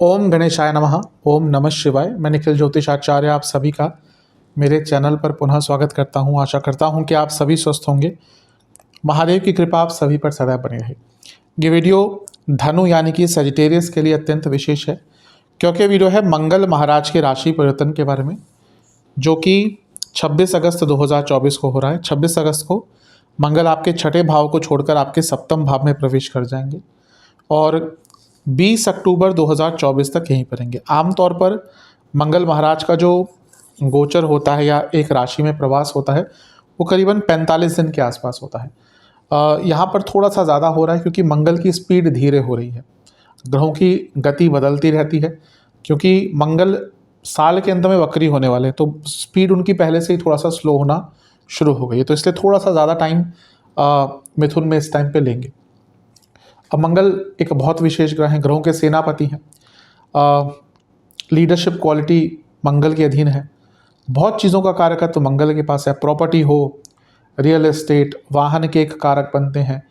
ओम गणेशाय नमः। ओम नमः शिवाय। मैं निखिल ज्योतिषाचार्य आप सभी का मेरे चैनल पर पुनः स्वागत करता हूं। आशा करता हूं कि आप सभी स्वस्थ होंगे। महादेव की कृपा आप सभी पर सदैव बनी रहे। ये वीडियो धनु यानी कि सजिटेरियस के लिए अत्यंत विशेष है, क्योंकि वीडियो है मंगल महाराज के राशि परिवर्तन के बारे में, जो कि 26 अगस्त 2024 को हो रहा है। 26 अगस्त को मंगल आपके छठे भाव को छोड़कर आपके सप्तम भाव में प्रवेश कर जाएंगे और 20 अक्टूबर 2024 तक यहीं पर रहेंगे। आमतौर पर मंगल महाराज का जो गोचर होता है या एक राशि में प्रवास होता है वो करीबन 45 दिन के आसपास होता है। यहाँ पर थोड़ा सा ज़्यादा हो रहा है क्योंकि मंगल की स्पीड धीरे हो रही है। ग्रहों की गति बदलती रहती है क्योंकि मंगल साल के अंत में वक्री होने वाले हैं, तो स्पीड उनकी पहले से ही थोड़ा सा स्लो होना शुरू हो गई है, तो इसलिए थोड़ा सा ज़्यादा टाइम मिथुन में इस टाइम पे लेंगे। अब मंगल एक बहुत विशेष ग्रह है, ग्रहों के सेनापति हैं। लीडरशिप क्वालिटी मंगल के अधीन है। बहुत चीज़ों का कारकत्व मंगल के पास है। प्रॉपर्टी हो, रियल एस्टेट, वाहन के एक कारक बनते हैं।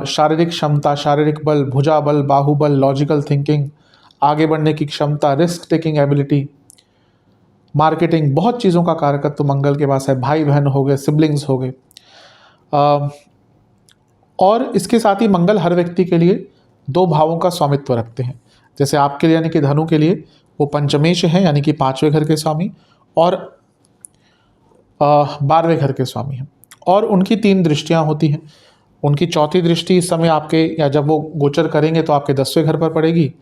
शारीरिक क्षमता, शारीरिक बल, भुजा बल, बाहुबल, लॉजिकल थिंकिंग, आगे बढ़ने की क्षमता, रिस्क टेकिंग एबिलिटी, मार्केटिंग, बहुत चीज़ों का कारकत्व मंगल के पास है। भाई बहन हो गए, सिबलिंग्स हो गए। और इसके साथ ही मंगल हर व्यक्ति के लिए दो भावों का स्वामित्व रखते हैं। जैसे आपके लिए यानी कि धनु के लिए वो पंचमेश हैं यानी कि 5वें घर के स्वामी, और 12वें घर के स्वामी हैं। और उनकी 3 दृष्टियां होती हैं। उनकी चौथी दृष्टि इस समय आपके, या जब वो गोचर करेंगे तो आपके 10वें घर पर पड़ेगी,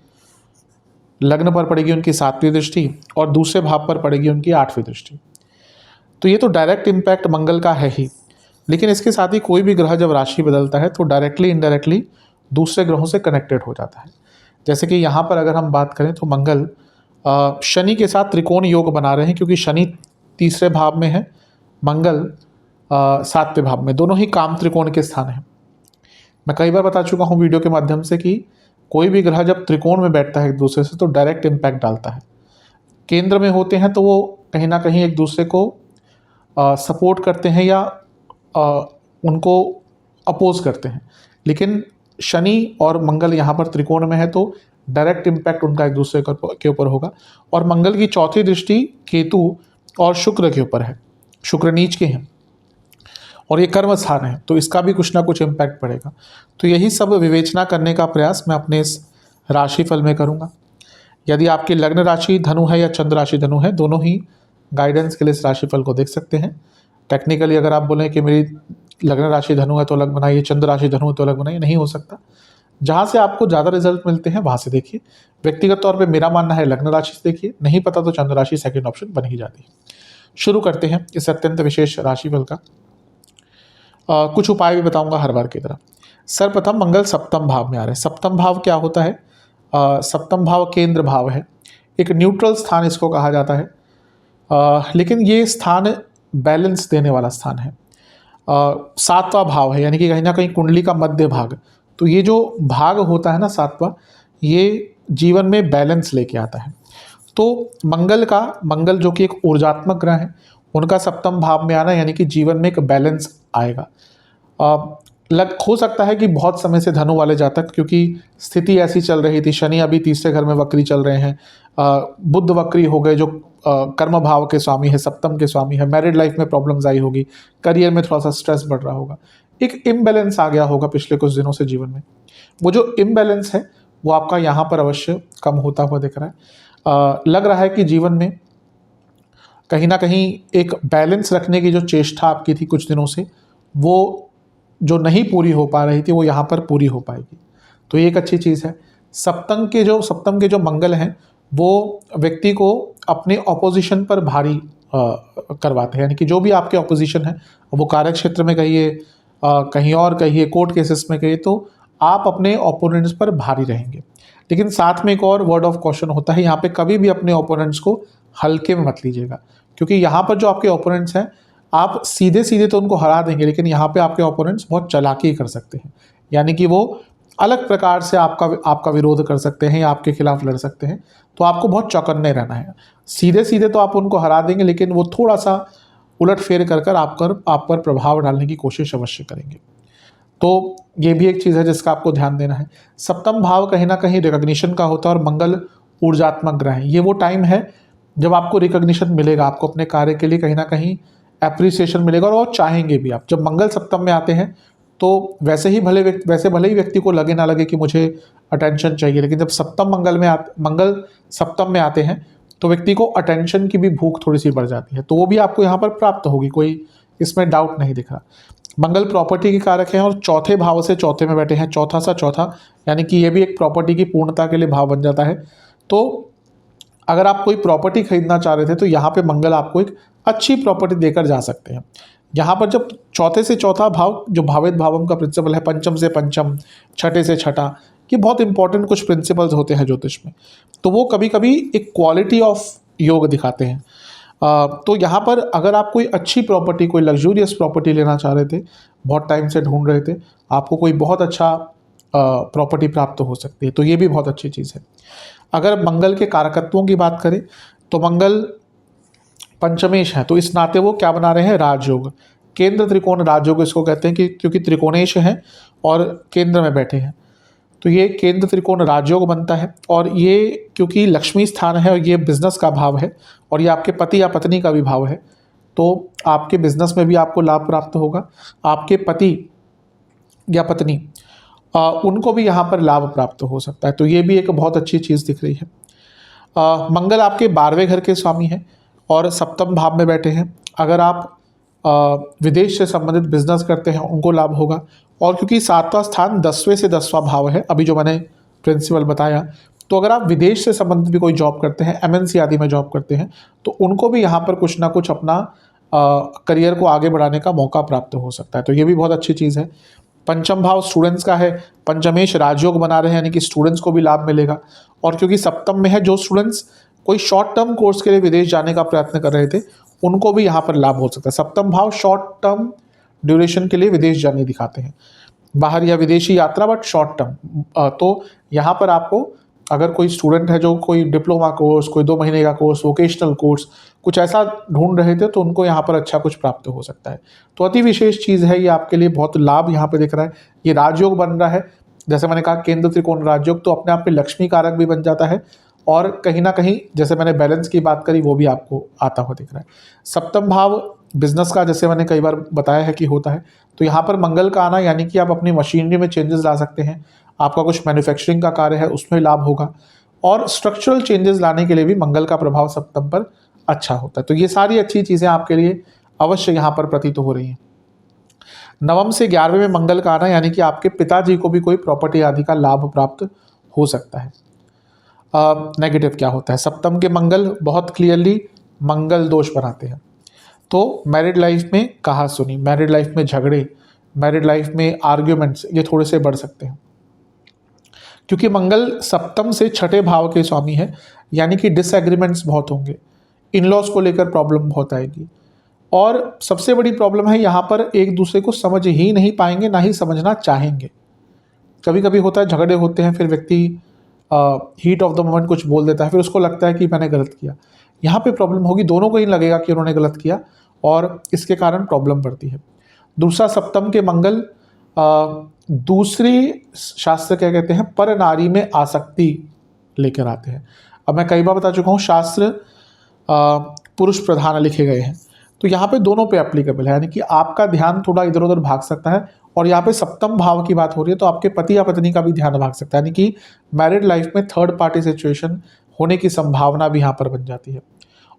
लग्न पर पड़ेगी उनकी 7वीं दृष्टि, और दूसरे भाव पर पड़ेगी उनकी 8वीं दृष्टि। तो ये तो डायरेक्ट इम्पैक्ट मंगल का है ही, लेकिन इसके साथ ही कोई भी ग्रह जब राशि बदलता है तो डायरेक्टली इनडायरेक्टली दूसरे ग्रहों से कनेक्टेड हो जाता है। जैसे कि यहाँ पर अगर हम बात करें तो मंगल शनि के साथ त्रिकोण योग बना रहे हैं, क्योंकि शनि 3रे भाव में है, मंगल 7वें भाव में। दोनों ही काम त्रिकोण के स्थान हैं। मैं कई बार बता चुका हूँ वीडियो के माध्यम से कि कोई भी ग्रह जब त्रिकोण में बैठता है एक दूसरे से तो डायरेक्ट इम्पैक्ट डालता है। केंद्र में होते हैं तो वो कहीं ना कहीं एक दूसरे को सपोर्ट करते हैं या उनको अपोज करते हैं, लेकिन शनि और मंगल यहाँ पर त्रिकोण में है तो डायरेक्ट इम्पैक्ट उनका एक दूसरे के ऊपर होगा। और मंगल की चौथी दृष्टि केतु और शुक्र के ऊपर है। शुक्र नीच के हैं और ये कर्म स्थान है, तो इसका भी कुछ ना कुछ इम्पैक्ट पड़ेगा। तो यही सब विवेचना करने का प्रयास मैं अपने इस राशिफल में करूँगा। यदि आपकी लग्न राशि धनु है या चंद्र राशि धनु है, दोनों ही गाइडेंस के लिए इस राशिफल को देख सकते हैं। टेक्निकली अगर आप बोलें कि मेरी लग्न राशि धनु है तो अलग बनाइए, चंद्र राशि धनु है तो अलग बनाइए, नहीं हो सकता। जहाँ से आपको ज़्यादा रिजल्ट मिलते हैं वहाँ से देखिए। व्यक्तिगत तौर पे मेरा मानना है लग्न राशि से देखिए, नहीं पता तो चंद्र राशि सेकंड ऑप्शन बन ही जाती है। शुरू करते हैं इस अत्यंत विशेष राशिफल का। कुछ उपाय भी बताऊंगा हर बार की तरह। सर्वप्रथम मंगल सप्तम भाव में आ रहे हैं। सप्तम भाव क्या होता है? सप्तम भाव केंद्र भाव है, एक न्यूट्रल स्थान इसको कहा जाता है। लेकिन ये स्थान बैलेंस देने वाला स्थान है। 7वां भाव है, यानी कि कहीं ना कहीं कुंडली का मध्य भाग। तो ये जो भाग होता है ना 7वां, ये जीवन में बैलेंस लेके आता है। तो मंगल जो कि एक ऊर्जात्मक ग्रह है, उनका सप्तम भाव में आना यानी कि जीवन में एक बैलेंस आएगा। हो सकता है कि बहुत समय से धनु वाले जातक, क्योंकि स्थिति ऐसी चल रही थी, शनि अभी 3रे घर में वक्री चल रहे हैं, बुध वक्री हो गए जो कर्म भाव के स्वामी है, सप्तम के स्वामी है। मैरिड लाइफ में प्रॉब्लम्स आई होगी, करियर में थोड़ा सा स्ट्रेस बढ़ रहा होगा, एक इम्बैलेंस आ गया होगा पिछले कुछ दिनों से जीवन में। वो जो इम्बैलेंस है वो आपका यहाँ पर अवश्य कम होता हुआ दिख रहा है। लग रहा है कि जीवन में कहीं ना कहीं एक बैलेंस रखने की जो चेष्टा आपकी थी कुछ दिनों से, वो जो नहीं पूरी हो पा रही थी वो यहाँ पर पूरी हो पाएगी, तो ये एक अच्छी चीज़ है। सप्तम के जो मंगल हैं वो व्यक्ति को अपने ऑपोजिशन पर भारी करवाते हैं, यानी कि जो भी आपके ऑपोजिशन है, वो कार्य क्षेत्र में कहिए, कहीं और कहिए, कोर्ट केसेस में कहिए, तो आप अपने ओपोनेंट्स पर भारी रहेंगे। लेकिन साथ में एक और वर्ड ऑफ कॉशन होता है, यहाँ पे कभी भी अपने ओपोनेंट्स को हल्के में मत लीजिएगा, क्योंकि यहाँ पर जो आपके ओपोनेंट्स हैं आप सीधे सीधे तो उनको हरा देंगे, लेकिन यहाँ पे आपके ओपोनेंट्स बहुत चालाकी कर सकते हैं, यानी कि वो अलग प्रकार से आपका विरोध कर सकते हैं या आपके खिलाफ लड़ सकते हैं। तो आपको बहुत चौकन्ने रहना है। सीधे सीधे तो आप उनको हरा देंगे, लेकिन वो थोड़ा सा उलट फेर कर आप पर प्रभाव डालने की कोशिश अवश्य करेंगे। तो ये भी एक चीज़ है जिसका आपको ध्यान देना है। सप्तम भाव कहीं ना कहीं रिकॉग्निशन का होता है और मंगल ऊर्जात्मक ग्रह है। ये वो टाइम है जब आपको रिकॉग्निशन मिलेगा, आपको अपने कार्य के लिए कहीं ना कहीं एप्रिसिएशन मिलेगा और वो चाहेंगे भी आप। जब मंगल सप्तम में आते हैं तो वैसे ही व्यक्ति को लगे ना लगे कि मुझे अटेंशन चाहिए, लेकिन जब मंगल सप्तम में आते हैं तो व्यक्ति को अटेंशन की भी भूख थोड़ी सी बढ़ जाती है, तो वो भी आपको यहाँ पर प्राप्त होगी, कोई इसमें डाउट नहीं दिख रहा। मंगल प्रॉपर्टी के कारक हैं और चौथे भाव से चौथे में बैठे हैं, चौथा सा चौथा, यानी कि ये भी एक प्रॉपर्टी की पूर्णता के लिए भाव बन जाता है। तो अगर आप कोई प्रॉपर्टी खरीदना चाह रहे थे तो यहाँ पे मंगल आपको एक अच्छी प्रॉपर्टी देकर जा सकते हैं। यहाँ पर जब चौथे से चौथा भाव, जो भावित भावम का प्रिंसिपल है, पंचम से पंचम, छठे से छठा, ये बहुत इंपॉर्टेंट कुछ प्रिंसिपल्स होते हैं ज्योतिष में, तो वो कभी कभी एक क्वालिटी ऑफ योग दिखाते हैं। तो यहाँ पर अगर आप कोई अच्छी प्रॉपर्टी, कोई लग्जूरियस प्रॉपर्टी लेना चाह रहे थे, बहुत टाइम से ढूंढ रहे थे, आपको कोई बहुत अच्छा प्रॉपर्टी प्राप्त हो सकती है, तो ये भी बहुत अच्छी चीज़ है। अगर मंगल के कारकत्वों की बात करें तो मंगल पंचमेश है, तो इस नाते वो क्या बना रहे हैं, राजयोग, केंद्र त्रिकोण राजयोग इसको कहते हैं, कि क्योंकि त्रिकोणेश हैं और केंद्र में बैठे हैं, तो ये केंद्र त्रिकोण राजयोग बनता है। और ये क्योंकि लक्ष्मी स्थान है और ये बिजनेस का भाव है और ये आपके पति या पत्नी का भी भाव है, तो आपके बिजनेस में भी आपको लाभ प्राप्त होगा। आपके पति या पत्नी उनको भी यहाँ पर लाभ प्राप्त हो सकता है, तो ये भी एक बहुत अच्छी चीज़ दिख रही है। मंगल आपके 12वें घर के स्वामी हैं और सप्तम भाव में बैठे हैं। अगर आप विदेश से संबंधित बिजनेस करते हैं उनको लाभ होगा, और क्योंकि 7वां स्थान 10वें से 10वां भाव है, अभी जो मैंने प्रिंसिपल बताया, तो अगर आप विदेश से संबंधित भी कोई जॉब करते हैं, एमएनसी आदि में जॉब करते हैं, तो उनको भी यहाँ पर कुछ ना कुछ अपना करियर को आगे बढ़ाने का मौका प्राप्त हो सकता है, तो ये भी बहुत अच्छी चीज़ है। पंचम भाव स्टूडेंट्स का है, पंचमेश राजयोग बना रहे हैं, यानी कि स्टूडेंट्स को भी लाभ मिलेगा। और क्योंकि सप्तम में है, जो स्टूडेंट्स कोई शॉर्ट टर्म कोर्स के लिए विदेश जाने का प्रयत्न कर रहे थे उनको भी यहाँ पर लाभ हो सकता है। सप्तम भाव शॉर्ट टर्म ड्यूरेशन के लिए विदेश जाने दिखाते हैं, बाहर या विदेशी यात्रा, बट शॉर्ट टर्म। तो यहाँ पर आपको, अगर कोई स्टूडेंट है जो कोई डिप्लोमा कोर्स, कोई 2 महीने का कोर्स, वोकेशनल कोर्स कुछ ऐसा ढूंढ रहे थे, तो उनको यहाँ पर अच्छा कुछ प्राप्त हो सकता है। तो अति विशेष चीज़ है ये, आपके लिए बहुत लाभ यहाँ पे दिख रहा है। ये राजयोग बन रहा है, जैसे मैंने कहा केंद्र त्रिकोण राजयोग, तो अपने आप में लक्ष्मी कारक भी बन जाता है, और कहीं ना कहीं जैसे मैंने बैलेंस की बात करी वो भी आपको आता हुआ दिख रहा है। सप्तम भाव बिजनेस का, जैसे मैंने कई बार बताया है कि होता है, तो यहाँ पर मंगल का आना, यानी कि आप अपनी मशीनरी में चेंजेस ला सकते हैं, आपका कुछ मैन्युफैक्चरिंग का कार्य है उसमें लाभ होगा, और स्ट्रक्चरल चेंजेस लाने के लिए भी मंगल का प्रभाव सप्तम पर अच्छा होता है। तो ये सारी अच्छी चीज़ें आपके लिए अवश्य यहाँ पर प्रतीत हो रही हैं। नवम से 11वें में मंगल का आना, यानी कि आपके पिताजी को भी कोई प्रॉपर्टी आदि का लाभ प्राप्त हो सकता है। नेगेटिव क्या होता है, सप्तम के मंगल बहुत क्लियरली मंगल दोष बनाते हैं, तो मैरिड लाइफ में कहा सुनी, मैरिड लाइफ में झगड़े, मैरिड लाइफ में आर्ग्यूमेंट्स ये थोड़े से बढ़ सकते हैं, क्योंकि मंगल सप्तम से छठे भाव के स्वामी है, यानी कि डिसएग्रीमेंट्स बहुत होंगे, इन-लॉज को लेकर प्रॉब्लम बहुत आएगी, और सबसे बड़ी प्रॉब्लम है यहाँ पर एक दूसरे को समझ ही नहीं पाएंगे, ना ही समझना चाहेंगे। कभी कभी होता है झगड़े होते हैं, फिर व्यक्ति हीट ऑफ द मोमेंट कुछ बोल देता है, फिर उसको लगता है कि मैंने गलत किया। यहाँ पे प्रॉब्लम होगी, दोनों को ही लगेगा कि उन्होंने गलत किया, और इसके कारण प्रॉब्लम बढ़ती है। दूसरा, सप्तम के मंगल दूसरी शास्त्र क्या कहते हैं, पर नारी में आसक्ति लेकर आते हैं। अब मैं कई बार बता चुका हूँ, शास्त्र पुरुष प्रधान लिखे गए हैं, तो यहाँ पे दोनों पे एप्लीकेबल है, यानी कि आपका ध्यान थोड़ा इधर उधर भाग सकता है, और यहाँ पे सप्तम भाव की बात हो रही है तो आपके पति या पत्नी का भी ध्यान भाग सकता है, यानी कि मैरिड लाइफ में थर्ड पार्टी सिचुएशन होने की संभावना भी यहाँ पर बन जाती है।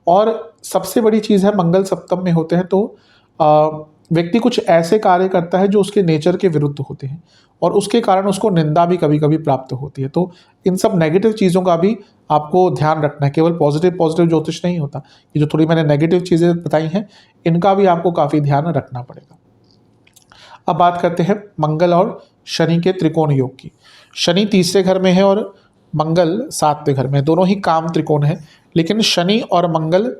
और सबसे बड़ी चीज़ है, मंगल सप्तम में होते हैं तो व्यक्ति कुछ ऐसे कार्य करता है जो उसके नेचर के विरुद्ध होते हैं, और उसके कारण उसको निंदा भी कभी कभी प्राप्त होती है। तो इन सब नेगेटिव चीज़ों का भी आपको ध्यान रखना है, केवल पॉजिटिव ज्योतिष नहीं होता, ये जो थोड़ी मैंने नेगेटिव चीज़ें बताई हैं इनका भी आपको काफ़ी ध्यान रखना पड़ेगा। अब बात करते हैं मंगल और शनि के त्रिकोण योग की। शनि तीसरे घर में है और मंगल 7वें घर में, दोनों ही काम त्रिकोण है, लेकिन शनि और मंगल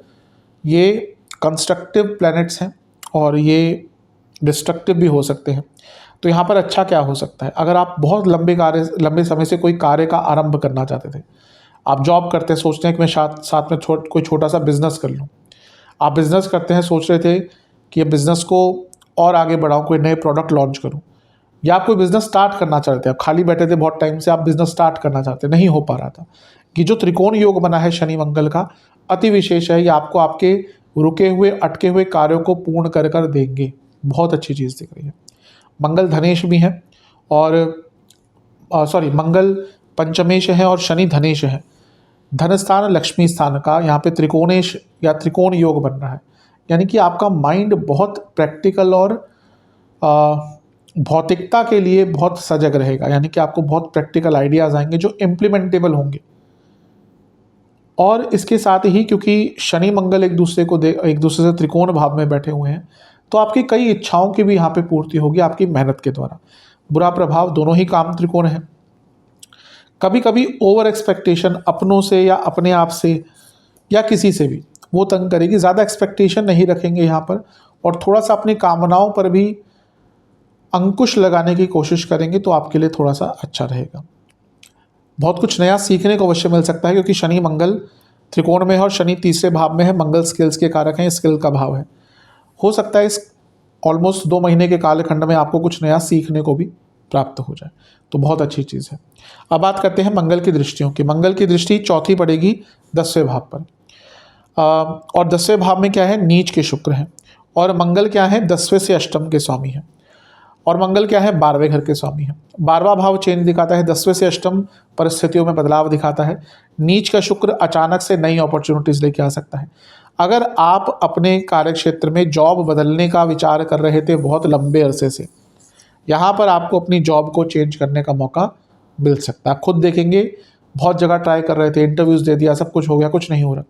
ये कंस्ट्रक्टिव प्लैनेट्स हैं और ये डिस्ट्रक्टिव भी हो सकते हैं। तो यहाँ पर अच्छा क्या हो सकता है, अगर आप बहुत लंबे समय से कोई कार्य का आरंभ करना चाहते थे, आप जॉब करते हैं, सोचते हैं कि मैं साथ में कोई छोटा सा बिजनेस कर लूँ, आप बिजनेस करते हैं, सोच रहे थे कि ये बिज़नेस को और आगे बढ़ाऊँ, कोई नए प्रोडक्ट लॉन्च करूँ, या आप कोई बिजनेस स्टार्ट करना चाहते हैं, आप खाली बैठे थे बहुत टाइम से, आप बिजनेस स्टार्ट करना चाहते नहीं हो पा रहा था, कि जो त्रिकोण योग बना है शनि मंगल का अति विशेष है। ये आपको आपके रुके हुए अटके हुए कार्यों को पूर्ण कर देंगे। बहुत अच्छी चीज़ दिख रही है। मंगल धनेश भी है और मंगल पंचमेश है और शनि धनेश है। धन स्थान लक्ष्मी स्थान का यहाँ पे त्रिकोणेश या त्रिकोण योग बन रहा है। यानी कि आपका माइंड बहुत प्रैक्टिकल और भौतिकता के लिए बहुत सजग रहेगा। यानी कि आपको बहुत प्रैक्टिकल आइडियाज आएंगे जो इम्प्लीमेंटेबल होंगे। और इसके साथ ही क्योंकि शनि मंगल एक दूसरे से त्रिकोण भाव में बैठे हुए हैं, तो आपकी कई इच्छाओं की भी यहाँ पे पूर्ति होगी आपकी मेहनत के द्वारा। बुरा प्रभाव दोनों ही काम त्रिकोण है। कभी कभी ओवर एक्सपेक्टेशन अपनों से या अपने आप से या किसी से भी वो तंग करेगी। ज़्यादा एक्सपेक्टेशन नहीं रखेंगे यहाँ पर और थोड़ा सा अपनी कामनाओं पर भी अंकुश लगाने की कोशिश करेंगे तो आपके लिए थोड़ा सा अच्छा रहेगा। बहुत कुछ नया सीखने को अवश्य मिल सकता है क्योंकि शनि मंगल त्रिकोण में है और शनि तीसरे भाव में है। मंगल स्किल्स के कारक हैं, स्किल का भाव है। हो सकता है इस ऑलमोस्ट 2 महीने के कालखंड में आपको कुछ नया सीखने को भी प्राप्त हो जाए, तो बहुत अच्छी चीज़ है। अब बात करते हैं मंगल की दृष्टियों की। मंगल की दृष्टि चौथी पड़ेगी 10वें भाव पर और 10वें भाव में क्या है, नीच के शुक्र हैं। और मंगल क्या है, 10वें से अष्टम के स्वामी हैं। और मंगल क्या है, 12वें घर के स्वामी हैं। 12वां भाव चेंज दिखाता है, 10वें से अष्टम परिस्थितियों में बदलाव दिखाता है। नीच का शुक्र अचानक से नई अपॉर्चुनिटीज़ लेके आ सकता है। अगर आप अपने कार्यक्षेत्र में जॉब बदलने का विचार कर रहे थे बहुत लंबे अरसे से, यहाँ पर आपको अपनी जॉब को चेंज करने का मौका मिल सकता है। खुद देखेंगे, बहुत जगह ट्राई कर रहे थे, इंटरव्यूज़ दे दिया, सब कुछ हो गया, कुछ नहीं हो रहा,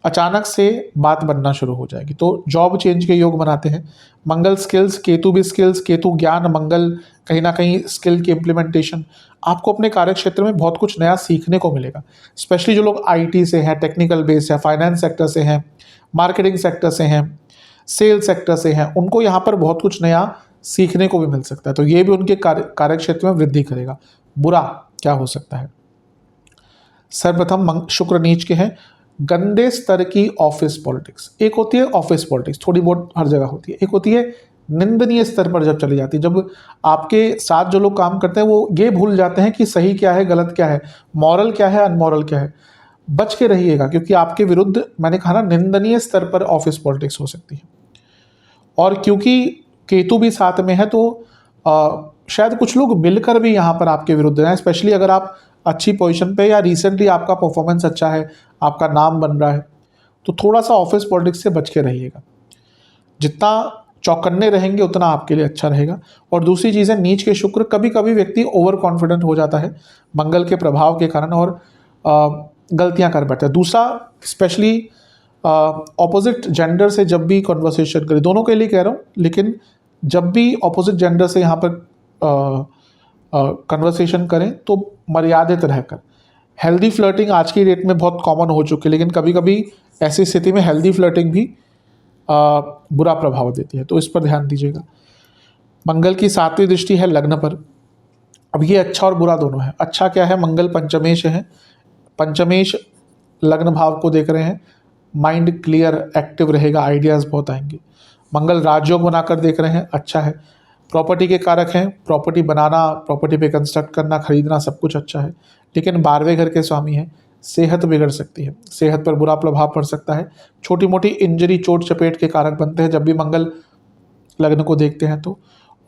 अचानक से बात बनना शुरू हो जाएगी। तो जॉब चेंज के योग बनाते हैं। मंगल स्किल्स, केतु भी स्किल्स, केतु ज्ञान, मंगल कहीं ना कहीं स्किल की इम्प्लीमेंटेशन। आपको अपने कार्यक्षेत्र में बहुत कुछ नया सीखने को मिलेगा। स्पेशली जो लोग आईटी से हैं, टेक्निकल बेस है, फाइनेंस सेक्टर से हैं, मार्केटिंग सेक्टर से हैं, सेल्स सेक्टर से हैं, उनको यहाँ पर बहुत कुछ नया सीखने को भी मिल सकता है। तो ये भी उनके कार्यक्षेत्र में वृद्धि करेगा। बुरा क्या हो सकता है, सर्वप्रथम शुक्र नीच के हैं। गंदे स्तर की ऑफिस पॉलिटिक्स, एक होती है ऑफिस पॉलिटिक्स, थोड़ी बहुत हर जगह होती है, एक होती है निंदनीय स्तर पर जब चली जाती है, जब आपके साथ जो लोग काम करते हैं वो ये भूल जाते हैं कि सही क्या है, गलत क्या है, मॉरल क्या है, अनमॉरल क्या है। बच के रहिएगा क्योंकि आपके विरुद्ध, मैंने कहा ना, निंदनीय स्तर पर ऑफिस पॉलिटिक्स हो सकती है। और क्योंकि केतु भी साथ में है तो शायद कुछ लोग मिलकर भी यहाँ पर आपके विरुद्ध हैं। स्पेशली अगर आप अच्छी पोजीशन पे या रिसेंटली आपका परफॉर्मेंस अच्छा है, आपका नाम बन रहा है, तो थोड़ा सा ऑफिस पॉलिटिक्स से बच के रहिएगा। जितना चौकन्ने रहेंगे उतना आपके लिए अच्छा रहेगा। और दूसरी चीज़ है, नीच के शुक्र, कभी कभी व्यक्ति ओवर कॉन्फिडेंट हो जाता है मंगल के प्रभाव के कारण और गलतियां कर बैठता है। दूसरा, स्पेशली ऑपोजिट जेंडर से जब भी कन्वर्सेशन करें, दोनों के लिए कह रहा हूँ, लेकिन जब भी ऑपोजिट जेंडर से यहाँ पर कन्वर्सेशन करें तो मर्यादित रहकर। हेल्दी फ्लर्टिंग आज की डेट में बहुत कॉमन हो चुकी है, लेकिन कभी कभी ऐसी स्थिति में हेल्दी फ्लर्टिंग भी बुरा प्रभाव देती है, तो इस पर ध्यान दीजिएगा। मंगल की 7वीं दृष्टि है लग्न पर। अब ये अच्छा और बुरा दोनों है। अच्छा क्या है, मंगल पंचमेश है, पंचमेश लग्न भाव को देख रहे हैं, माइंड क्लियर एक्टिव रहेगा, आइडियाज़ बहुत आएंगे। मंगल राजयोग बनाकर देख रहे हैं, अच्छा है। प्रॉपर्टी के कारक हैं, प्रॉपर्टी बनाना, प्रॉपर्टी पे कंस्ट्रक्ट करना, खरीदना, सब कुछ अच्छा है। लेकिन 12वें घर के स्वामी हैं, सेहत बिगड़ सकती है, सेहत पर बुरा प्रभाव पड़ सकता है। छोटी मोटी इंजरी, चोट चपेट के कारक बनते हैं जब भी मंगल लग्न को देखते हैं तो।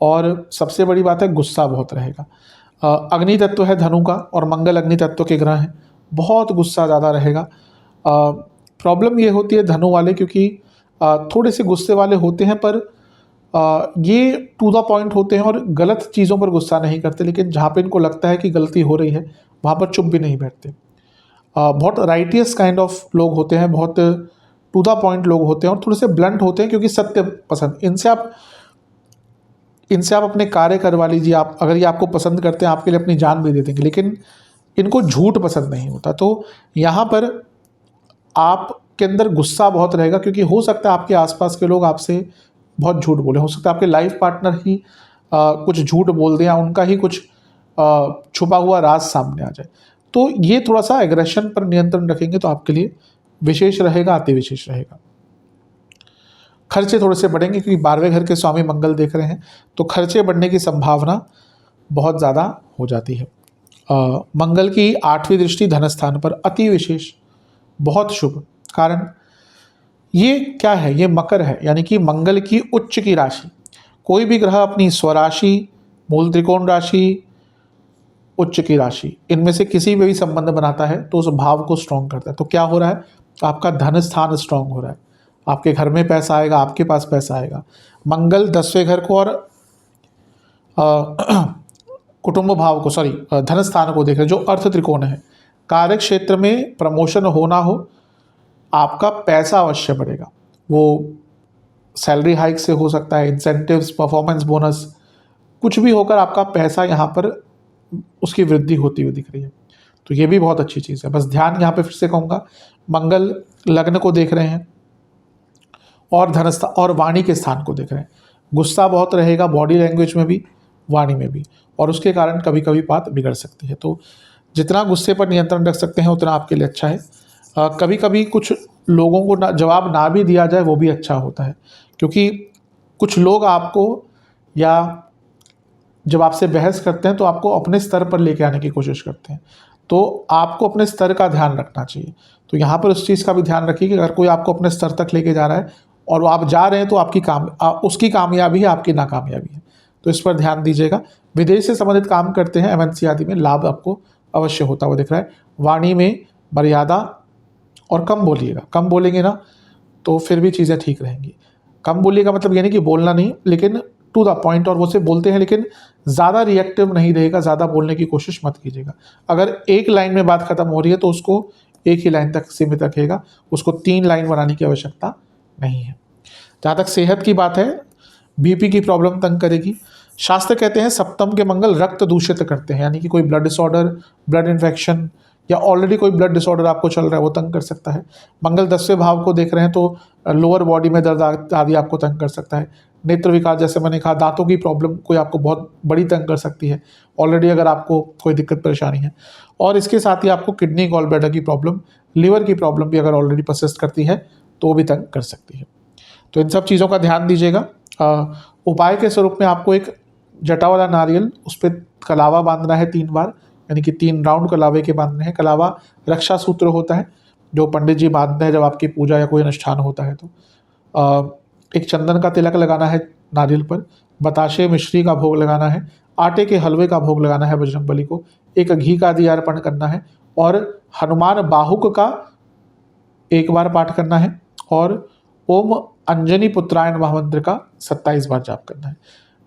और सबसे बड़ी बात है, गुस्सा बहुत रहेगा। अग्नि तत्व है धनु का और मंगल अग्नि तत्व के ग्रह हैं, बहुत गुस्सा ज़्यादा रहेगा। प्रॉब्लम ये होती है धनु वाले, क्योंकि थोड़े से गुस्से वाले होते हैं, पर ये टू द पॉइंट होते हैं और गलत चीज़ों पर गुस्सा नहीं करते, लेकिन जहाँ पे इनको लगता है कि गलती हो रही है वहाँ पर चुप भी नहीं बैठते। बहुत राइटियस काइंड ऑफ लोग होते हैं, बहुत टू द पॉइंट लोग होते हैं और थोड़े से ब्लंट होते हैं, क्योंकि सत्य पसंद। इनसे आप अपने कार्य करवा लीजिए। आप अगर ये आपको पसंद करते हैं, आपके लिए अपनी जान भी दे देंगे, लेकिन इनको झूठ पसंद नहीं होता। तो यहाँ पर आपके अंदर गुस्सा बहुत रहेगा, क्योंकि हो सकता है आपके आसपास के लोग आपसे बहुत झूठ बोले, हो सकता है आपके लाइफ पार्टनर ही कुछ झूठ बोल दें या उनका ही कुछ छुपा हुआ राज सामने आ जाए। तो ये थोड़ा सा एग्रेशन पर नियंत्रण रखेंगे तो आपके लिए विशेष रहेगा, अति विशेष रहेगा। खर्चे थोड़े से बढ़ेंगे क्योंकि 12वें घर के स्वामी मंगल देख रहे हैं, तो खर्चे बढ़ने की संभावना बहुत ज़्यादा हो जाती है। मंगल की 8वीं दृष्टि धन स्थान पर अति विशेष, बहुत शुभ। कारण ये क्या है, ये मकर है, यानी कि मंगल की उच्च की राशि। कोई भी ग्रह अपनी स्वराशि, मूल त्रिकोण राशि, उच्च की राशि, इनमें से किसी में भी संबंध बनाता है तो उस भाव को स्ट्रॉन्ग करता है। तो क्या हो रहा है, आपका धन स्थान स्ट्रॉन्ग हो रहा है, आपके घर में पैसा आएगा, आपके पास पैसा आएगा। मंगल 10वें घर को और कुटुंब भाव को, सॉरी धन स्थान को देख रहे हैं, जो अर्थ त्रिकोण है। कार्य क्षेत्र में प्रमोशन होना हो, आपका पैसा अवश्य बढ़ेगा। वो सैलरी हाइक से हो सकता है, इंसेंटिव्स, परफॉर्मेंस बोनस, कुछ भी होकर आपका पैसा यहाँ पर उसकी वृद्धि होती हुई दिख रही है। तो ये भी बहुत अच्छी चीज़ है। बस ध्यान यहाँ पे फिर से कहूँगा, मंगल लग्न को देख रहे हैं और धनस्थान और वाणी के स्थान को देख रहे हैं। गुस्सा बहुत रहेगा, बॉडी लैंग्वेज में भी, वाणी में भी, और उसके कारण कभी कभी बात बिगड़ सकती है। तो जितना गुस्से पर नियंत्रण रख सकते हैं उतना आपके लिए अच्छा है। कभी कभी कुछ लोगों को जवाब ना भी दिया जाए वो भी अच्छा होता है, क्योंकि कुछ लोग आपको, या जब आपसे बहस करते हैं तो आपको अपने स्तर पर लेके आने की कोशिश करते हैं, तो आपको अपने स्तर का ध्यान रखना चाहिए। तो यहाँ पर उस चीज़ का भी ध्यान रखिए कि अगर कोई आपको अपने स्तर तक लेके जा रहा है और आप जा रहे हैं तो आपकी उसकी कामयाबी है, आपकी नाकामयाबी है, तो इस पर ध्यान दीजिएगा। विदेश से संबंधित काम करते हैं, MNC आदि में लाभ आपको अवश्य होता हुआ दिख रहा है। वाणी में मर्यादा और कम बोलिएगा, कम बोलेंगे ना तो फिर भी चीज़ें ठीक रहेंगी। कम बोलिएगा मतलब ये नहीं कि बोलना नहीं, लेकिन टू द पॉइंट, और वो से बोलते हैं लेकिन ज़्यादा रिएक्टिव नहीं रहेगा, ज़्यादा बोलने की कोशिश मत कीजिएगा। अगर एक लाइन में बात खत्म हो रही है तो उसको एक ही लाइन तक सीमित रखिएगा, उसको 3 लाइन बनाने की आवश्यकता नहीं है। जहाँ तक सेहत की बात है, BP की प्रॉब्लम तंग करेगी। शास्त्र कहते हैं सप्तम के मंगल रक्त दूषित करते हैं, यानी कि कोई ब्लड डिसऑर्डर, ब्लड इन्फेक्शन, या ऑलरेडी कोई ब्लड डिसऑर्डर आपको चल रहा है वो तंग कर सकता है। मंगल 10वें भाव को देख रहे हैं तो लोअर बॉडी में दर्द आदि आपको तंग कर सकता है। नेत्र विकार, जैसे मैंने कहा, दांतों की प्रॉब्लम कोई आपको बहुत बड़ी तंग कर सकती है ऑलरेडी, अगर आपको कोई दिक्कत परेशानी है। और इसके साथ ही आपको किडनी, गॉल ब्लैडर की प्रॉब्लम, लिवर की प्रॉब्लम भी अगर ऑलरेडी परसिस्ट करती है तो वो भी तंग कर सकती है। तो इन सब चीज़ों का ध्यान दीजिएगा। उपाय के स्वरूप में आपको एक जटा वाला नारियल, उस पर कलावा बांधना है 3 बार, यानी कि 3 राउंड कलावे के बांधने हैं। कलावा रक्षा सूत्र होता है जो पंडित जी बांधते हैं जब आपकी पूजा या कोई अनुष्ठान होता है। तो एक चंदन का तिलक लगाना है नारियल पर, बताशे मिश्री का भोग लगाना है, आटे के हलवे का भोग लगाना है बजरंगबली को, एक घी का दिया अर्पण करना है, और हनुमान बाहुक का 1 बार पाठ करना है, और ओम अंजनी पुत्रायण महामंत्र का 27 बार जाप करना है।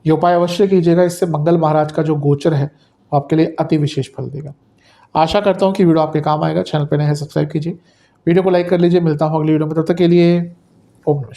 ये उपाय अवश्य कीजिएगा, इससे मंगल महाराज का जो गोचर है वो आपके लिए अति विशेष फल देगा। आशा करता हूँ कि वीडियो आपके काम आएगा। चैनल पर नए हैं सब्सक्राइब कीजिए, वीडियो को लाइक कर लीजिए। मिलता हूँ अगली वीडियो में, तब तक के लिए ओम नमः।